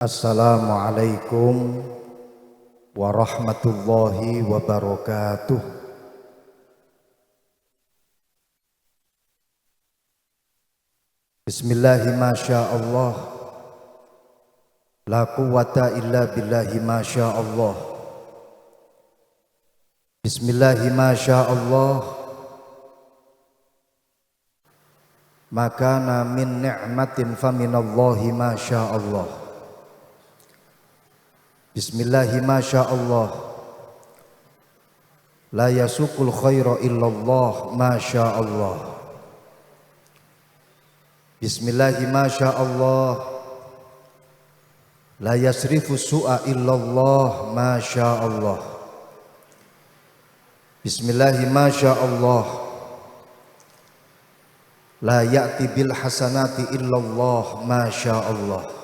Assalamualaikum warahmatullahi wabarakatuh. Bismillahi masyaallah, la quwwata illa billahi masyaallah. Bismillahi masyaallah, makana min ni'matin faminallahi masyaallah. Bismillahi masyaallah, la yasukul khaira illallah masyaallah. Bismillahi masyaallah, la yasrifu su'a illallah masyaallah. Bismillahi masyaallah, la ya'ti bil hasanati illallah masyaallah.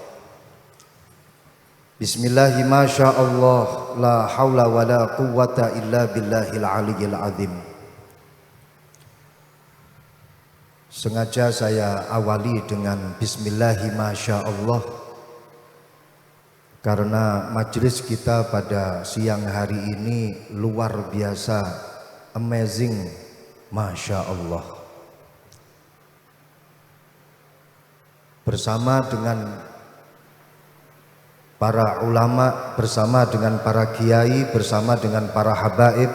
Bismillahi masyaallah, la haula wa la quwwata illa billahil aliyyil azim. Sengaja saya awali dengan bismillahi masyaallah karena majelis kita pada siang hari ini luar biasa, amazing, masya Allah. Bersama dengan para ulama, bersama dengan para kiai, bersama dengan para habaib,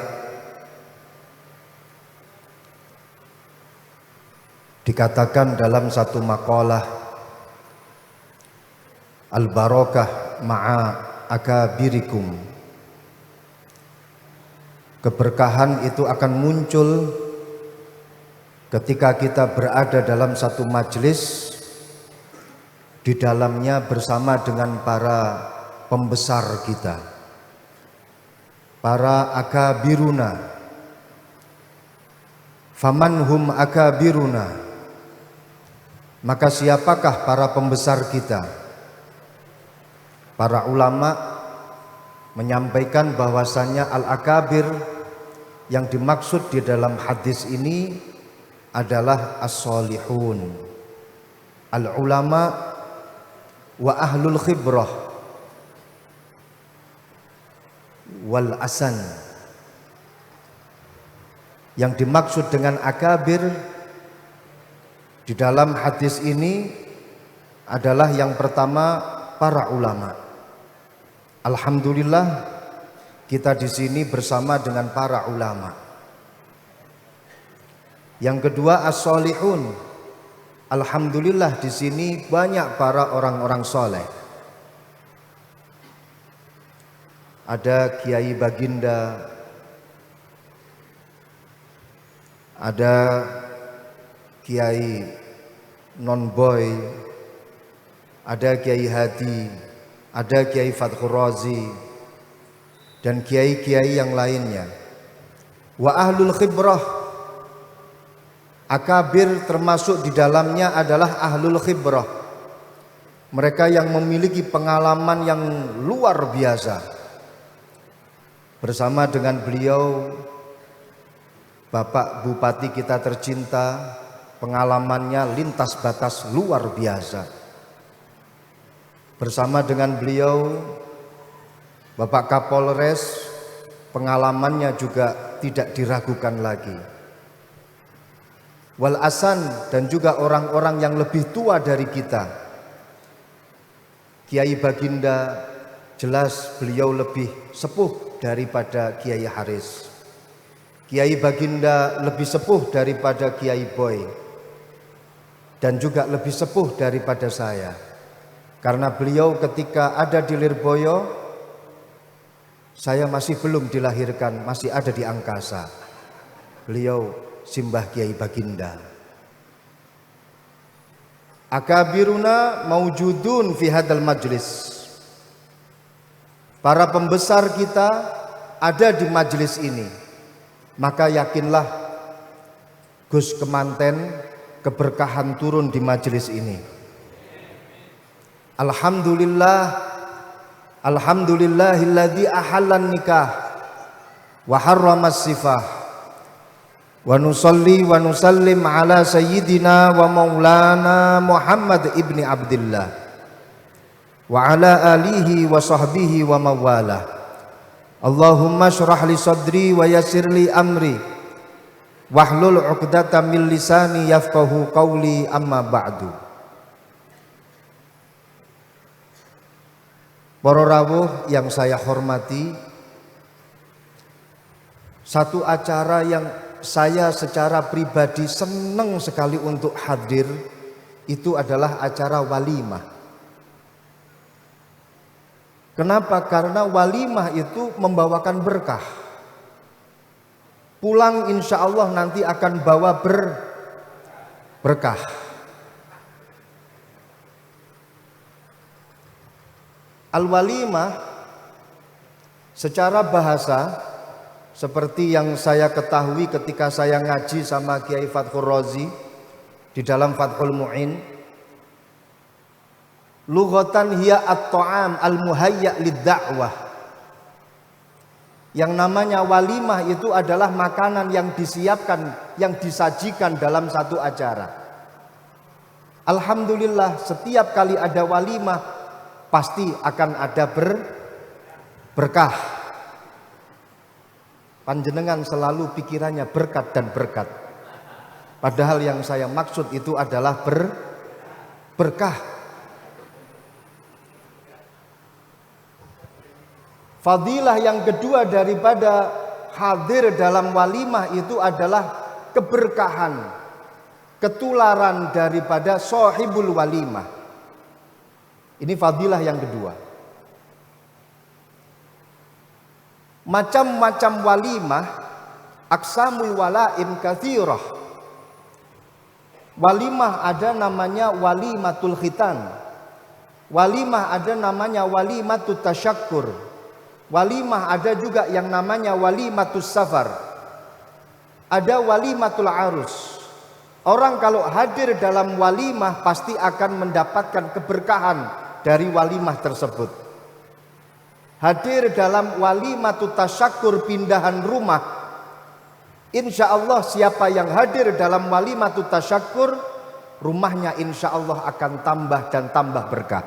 dikatakan dalam satu maqalah, al-barakah ma'a akabirikum, keberkahan itu akan muncul ketika kita berada dalam satu majelis, di dalamnya bersama dengan para pembesar kita, para akabiruna. Famanhum akabiruna, maka siapakah para pembesar kita? Para ulama menyampaikan bahwasannya al-akabir yang dimaksud di dalam hadis ini adalah as-solihun, al-ulama wa ahlul khibrah wal asan. Yang dimaksud dengan akabir di dalam hadis ini adalah yang pertama para ulama. Alhamdulillah kita di sini bersama dengan para ulama. Yang kedua as-solihun. Alhamdulillah di sini banyak para orang-orang soleh. Ada Kiai Baginda, ada Kiai Non-Boy, ada Kiai Hadi, ada Kiai Fathur Razi, dan kiai-kiai yang lainnya. Wa ahlul khibrah, akabir termasuk di dalamnya adalah ahlul khibrah, mereka yang memiliki pengalaman yang luar biasa. Bersama dengan beliau Bapak Bupati kita tercinta, pengalamannya lintas batas luar biasa. Bersama dengan beliau Bapak Kapolres, pengalamannya juga tidak diragukan lagi. Wal asan, dan juga orang-orang yang lebih tua dari kita. Kiai Baginda jelas beliau lebih sepuh daripada Kiai Haris. Kiai Baginda lebih sepuh daripada Kiai Boy, dan juga lebih sepuh daripada saya. Karena beliau ketika ada di Lirboyo, saya masih belum dilahirkan, masih ada di angkasa. Beliau simbah Kiai Baginda. Akabiruna maujudun fi hadal majlis. Para pembesar kita ada di majlis ini. Maka yakinlah Gus Kemanten, keberkahan turun di majlis ini. Alhamdulillah, alhamdulillahilladzi ahallan nikah wa harramas sifah. Wa nusalli wa nusallim ala sayyidina wa maulana Muhammad ibni Abdillah wa ala alihi wa sahbihi wa mawalah. Allahumma shrah li sadri wa yassir li amri wahlul 'uqdatam min lisani yafqahu qawli, amma ba'du. Para rawuh yang saya hormati, satu acara yang saya secara pribadi senang sekali untuk hadir itu adalah acara walimah. Kenapa? Karena walimah itu membawakan berkah. Pulang insya Allah nanti akan bawa berkah. Al-walimah secara bahasa seperti yang saya ketahui ketika saya ngaji sama Kiai Fathur Razi di dalam Fathul Mu'in, lughatan hiya at-ta'am al-muhayya lid-da'wah. Yang namanya walimah itu adalah makanan yang disiapkan, yang disajikan dalam satu acara. Alhamdulillah, setiap kali ada walimah pasti akan ada berkah. Panjenengan selalu pikirannya berkat dan berkat. Padahal yang saya maksud itu adalah berkah. Fadilah yang kedua daripada hadir dalam walimah itu adalah keberkahan, ketularan daripada sahibul walimah. Ini fadilah yang kedua. Macam-macam walimah, aqsamul walaim katsirah. Walimah ada namanya walimatul khitan. Walimah ada namanya walimatut tasyakkur. Walimah ada juga yang namanya walimatus safar. Ada walimatul arus. Orang kalau hadir dalam walimah pasti akan mendapatkan keberkahan dari walimah tersebut. Hadir dalam walimatut tasyakkur, pindahan rumah, insya Allah siapa yang hadir dalam walimatut tasyakkur, rumahnya insya Allah akan tambah dan tambah berkah.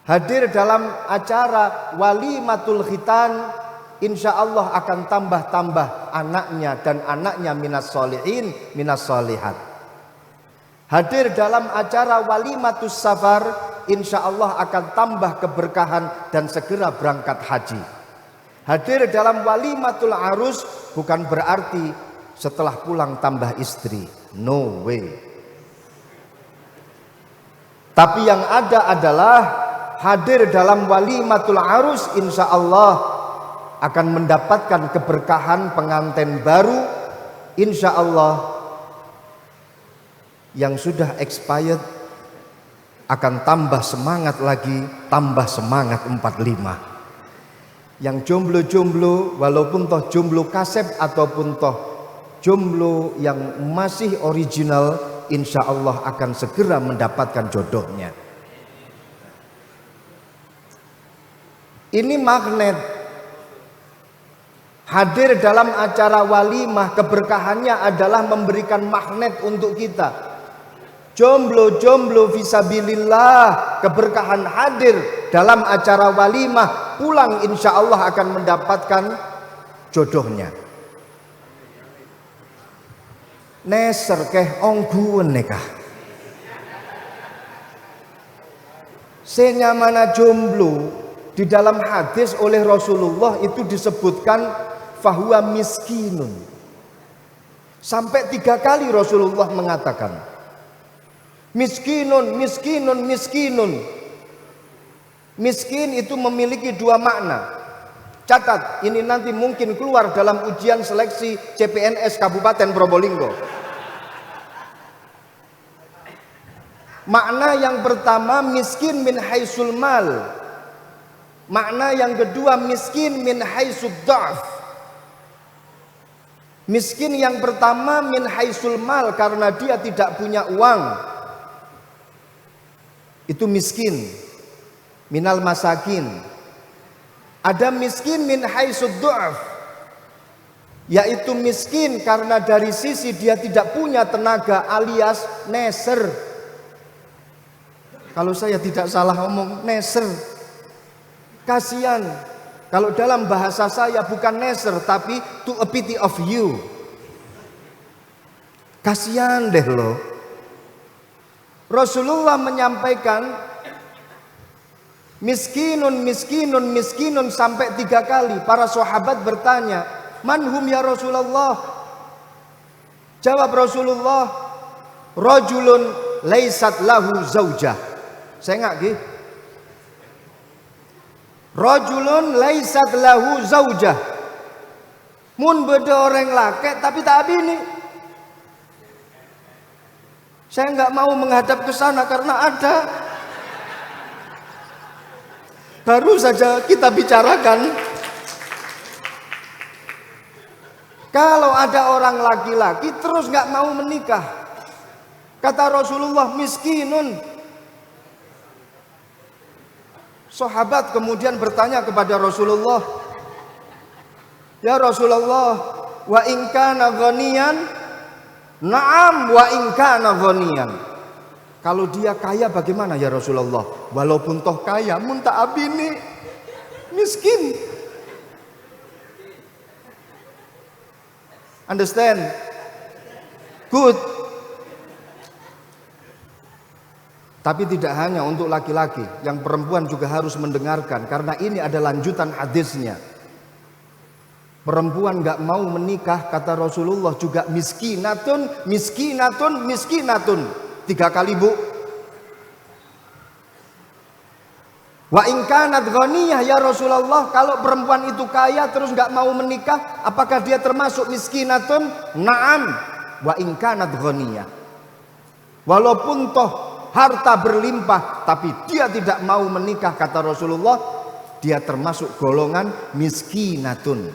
Hadir dalam acara walimatul khitan, insya Allah akan tambah-tambah anaknya dan anaknya minas solihin, minas solihat. Hadir dalam acara walimatus safar, insya Allah akan tambah keberkahan dan segera berangkat haji. Hadir dalam walimatul arus bukan berarti setelah pulang tambah istri, no way. Tapi yang ada adalah hadir dalam walimatul arus, insya Allah akan mendapatkan keberkahan pengantin baru, insya Allah yang sudah expired akan tambah semangat lagi, tambah semangat 45. Yang jomblo-jomblo, walaupun toh jomblo kasep ataupun toh jomblo yang masih original, insya Allah akan segera mendapatkan jodohnya. Ini magnet. Hadir dalam acara walimah, keberkahannya adalah memberikan magnet untuk kita. Jomblo-jomblo fisabilillah, keberkahan hadir dalam acara walimah, pulang insya Allah akan mendapatkan jodohnya. Neser keh ongguwen nekah. Senyamana jomblo di dalam hadis oleh Rasulullah itu disebutkan fahuwa miskinun. Sampai 3 kali Rasulullah mengatakan miskinun, miskinun, miskinun. Miskin itu memiliki 2 makna. Catat, ini nanti mungkin keluar dalam ujian seleksi CPNS Kabupaten Probolinggo. Makna yang pertama miskin min haisul mal. Makna yang kedua miskin min haisud dha'f. Miskin yang pertama min haisul mal, karena dia tidak punya uang. Itu miskin. Minal masakin. Ada miskin min haisud dha'f, yaitu miskin karena dari sisi dia tidak punya tenaga alias neser. Kalau saya tidak salah ngomong, neser. Kasihan. Kalau dalam bahasa saya bukan neser, tapi to a pity of you. Kasihan deh lo. Rasulullah menyampaikan miskinun, miskinun, miskinun sampai 3 kali. Para sahabat bertanya, manhum ya Rasulullah? Jawab Rasulullah, rajulun laisat lahu zaujah. Saya nggak gih. Rajulun laisat lahu zaujah. Mun beda orang laki tapi tak bini. Saya nggak mau menghadap ke sana karena ada. Baru saja kita bicarakan. Kalau ada orang laki-laki terus nggak mau menikah, kata Rasulullah miskinun. Sahabat kemudian bertanya kepada Rasulullah, ya Rasulullah, wa in kana ghaniyan? Na'am wa in kana ghaniyan. Kalau dia kaya bagaimana ya Rasulullah? Walaupun toh kaya, mun tak abini miskin. Understand? Good. Tapi tidak hanya untuk laki-laki, yang perempuan juga harus mendengarkan, karena ini ada lanjutan hadisnya. Perempuan gak mau menikah, kata Rasulullah, juga miskinatun, miskinatun, miskinatun. 3 kali bu. Wa in kanat ghaniyah ya Rasulullah, kalau perempuan itu kaya terus gak mau menikah, apakah dia termasuk miskinatun? Naam. Wa in kanat ghaniyah. Walaupun toh harta berlimpah tapi dia tidak mau menikah, kata Rasulullah, dia termasuk golongan miskinatun,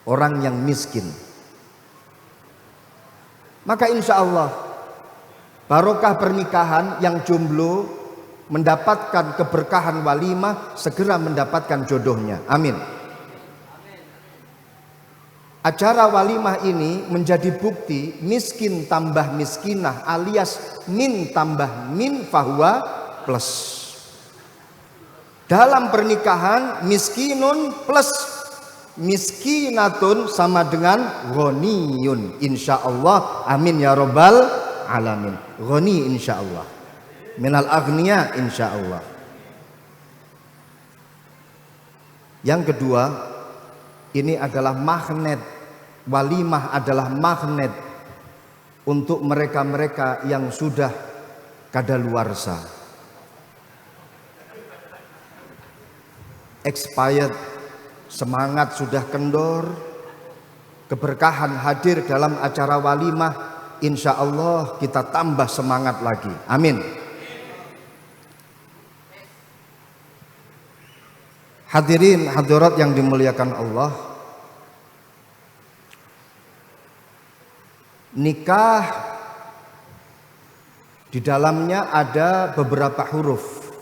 orang yang miskin. Maka insya Allah barokah pernikahan, yang jomblo mendapatkan keberkahan walimah, segera mendapatkan jodohnya. Amin. Acara walimah ini menjadi bukti miskin tambah miskinah, alias min tambah min fahuwa plus. Dalam pernikahan miskinun plus miskinatun sama dengan ghaniyun, insya Allah. Amin ya robbal alamin. Ghani insya Allah, minal agniya insya Allah. Yang kedua, ini adalah magnet. Walimah adalah magnet untuk mereka-mereka yang sudah kadaluarsa, expired, semangat sudah kendor. Keberkahan hadir dalam acara walimah, insya Allah kita tambah semangat lagi. Amin. Hadirin hadirat yang dimuliakan Allah, nikah di dalamnya ada beberapa huruf.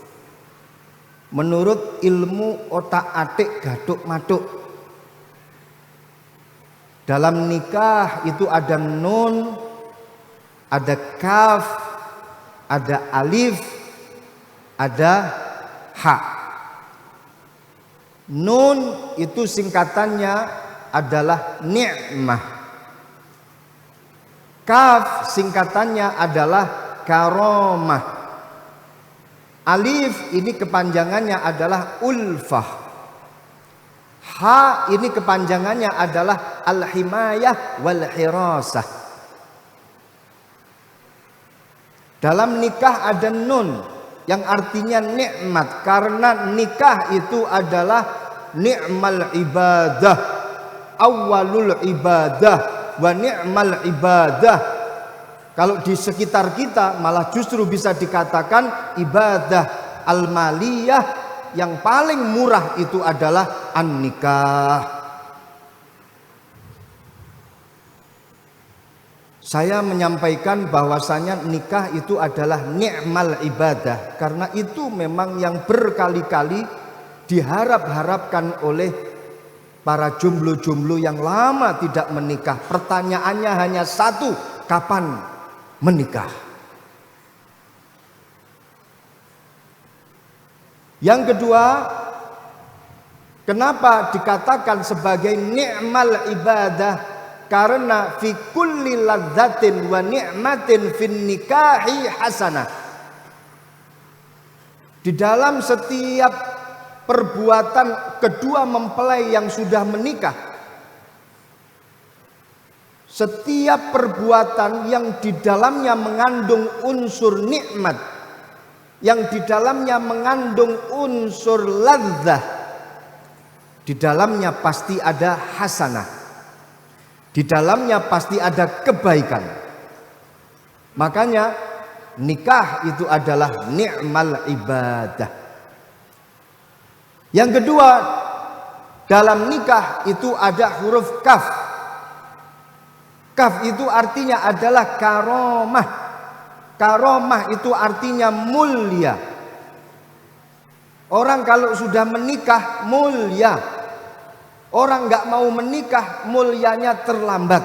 Menurut ilmu otak-atik gaduk maduk, dalam nikah itu ada nun, ada kaf, ada alif, ada ha. Nun itu singkatannya adalah ni'mah. Kaf singkatannya adalah karomah. Alif ini kepanjangannya adalah ulfah. Ha ini kepanjangannya adalah al-himayah wal hirasah. Dalam nikah ada nun yang artinya nikmat, karena nikah itu adalah ni'mal ibadah, awalul ibadah wa ni'mal ibadah. Kalau di sekitar kita malah justru bisa dikatakan ibadah al-maliyah, yang paling murah itu adalah an-nikah. Saya menyampaikan bahwasanya nikah itu adalah ni'mal ibadah, karena itu memang yang berkali-kali diharap-harapkan oleh para jomblo-jomblo yang lama tidak menikah. Pertanyaannya hanya satu, kapan menikah? Yang kedua, kenapa dikatakan sebagai ni'mal ibadah? Karena fi kulli ladzatin wa ni'matin fin nikahi hasanah. Di dalam setiap perbuatan kedua mempelai yang sudah menikah, setiap perbuatan yang di dalamnya mengandung unsur nikmat, yang di dalamnya mengandung unsur ladzah, di dalamnya pasti ada hasanah, di dalamnya pasti ada kebaikan. Makanya nikah itu adalah ni'mal ibadah. Yang kedua, dalam nikah itu ada huruf kaf. Kaf itu artinya adalah karomah. Karomah itu artinya mulia. Orang kalau sudah menikah mulia. Orang nggak mau menikah mulianya terlambat.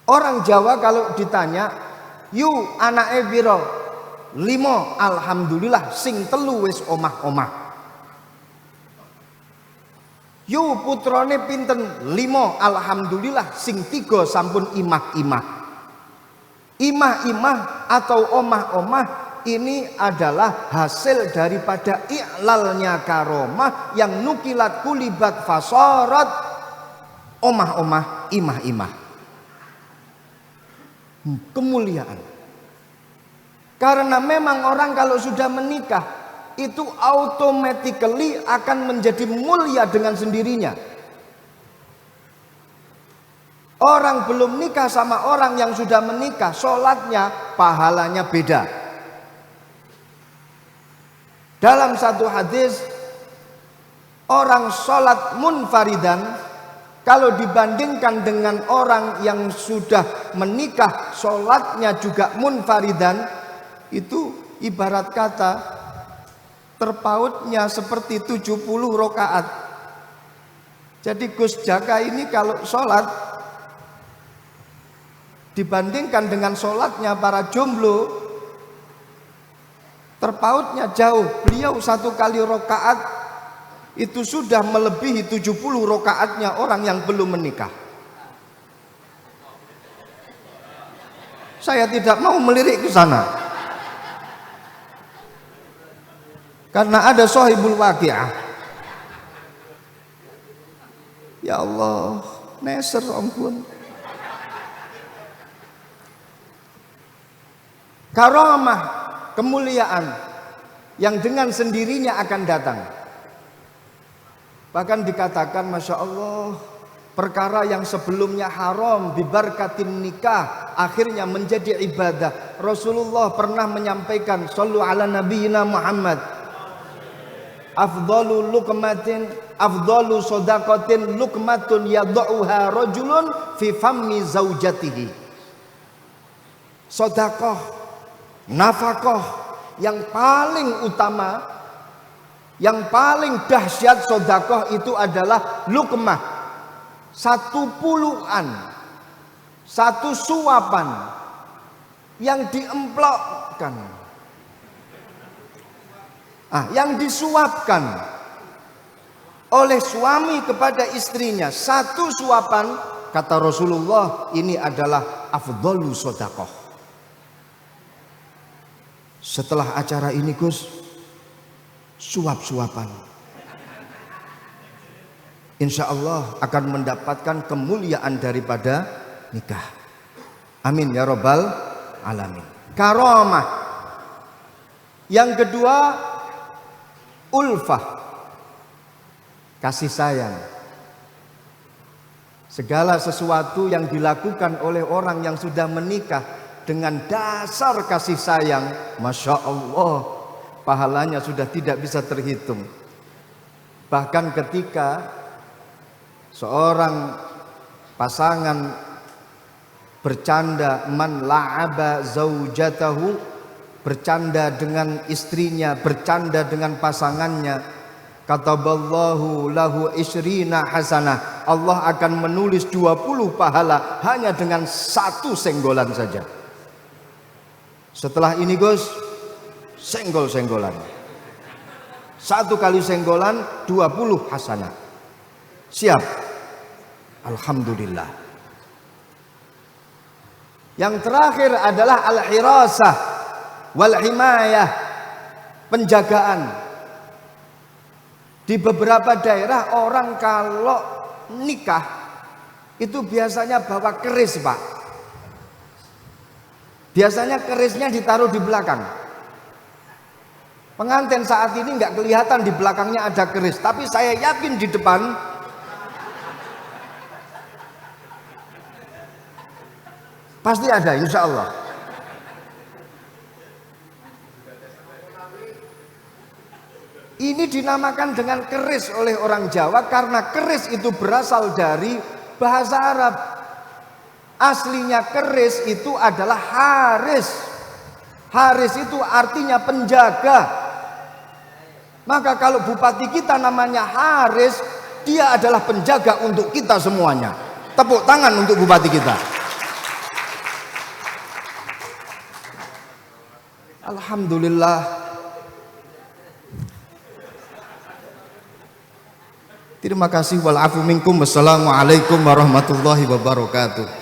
Orang Jawa kalau ditanya, "Yu anake piro?" 5, alhamdulillah, sing 3 wis omah-omah. "Yu putrane pinten?" 5, alhamdulillah, sing 3 sampun imah-imah. Imah-imah atau omah-omah ini adalah hasil daripada i'lalnya karomah yang nukilat kulibat fasorat omah-omah imah-imah. Kemuliaan. Karena memang orang kalau sudah menikah itu automatically akan menjadi mulia dengan sendirinya. Orang belum nikah sama orang yang sudah menikah, sholatnya, pahalanya beda. Dalam satu hadis, orang sholat munfaridan, kalau dibandingkan dengan orang yang sudah menikah, sholatnya juga munfaridan, itu ibarat kata terpautnya seperti 70 rakaat. Jadi Gus Jaka ini kalau sholat dibandingkan dengan sholatnya para jomblo, terpautnya jauh. Beliau 1 kali rakaat itu sudah melebihi 70 rakaatnya orang yang belum menikah. Saya tidak mau melirik ke sana. Karena ada sahibul waqi'ah. Ya Allah, neser ampun. Karamah, kemuliaan yang dengan sendirinya akan datang. Bahkan dikatakan, Masya Allah, perkara yang sebelumnya haram bibarkatin nikah akhirnya menjadi ibadah. Rasulullah pernah menyampaikan, Sallu ala nabiyina Muhammad, afdalu luqmatin, afdalu sodaqatin luqmatun yad'uha rajulun fi fammi zaujatihi. Sedekah, nafkah yang paling utama, yang paling dahsyat sedekah itu adalah luqmah. 1 puluhan, 1 suapan yang diemplokkan. Yang disuapkan oleh suami kepada istrinya, 1 suapan, kata Rasulullah, ini adalah afdhalu shadaqah. Setelah acara ini Gus, suap-suapan, insya Allah akan mendapatkan kemuliaan daripada nikah. Amin ya rabbal alamin. Karamah. Yang kedua, ulfah, kasih sayang. Segala sesuatu yang dilakukan oleh orang yang sudah menikah dengan dasar kasih sayang, Masya Allah, pahalanya sudah tidak bisa terhitung. Bahkan ketika seorang pasangan bercanda, man la'aba zaujatahu, bercanda dengan istrinya, bercanda dengan pasangannya, kataballahu lahu isrina hasanah, Allah akan menulis 20 pahala hanya dengan 1 senggolan saja. Setelah ini Gus, senggol-senggolan. 1 kali senggolan 20 hasanah. Siap? Alhamdulillah. Yang terakhir adalah al-hirasah wal himayah, penjagaan. Di beberapa daerah orang kalau nikah itu biasanya bawa keris, Pak. Biasanya kerisnya ditaruh di belakang. Pengantin saat ini nggak kelihatan di belakangnya ada keris, tapi saya yakin di depan pasti ada, insya Allah. Ini dinamakan dengan keris oleh orang Jawa karena keris itu berasal dari bahasa Arab. Aslinya keris itu adalah haris. Haris itu artinya penjaga. Maka kalau bupati kita namanya Haris, dia adalah penjaga untuk kita semuanya. Tepuk tangan untuk bupati kita. Alhamdulillah. Terima kasih. Wal afu minkum. Wassalamualaikum warahmatullahi wabarakatuh.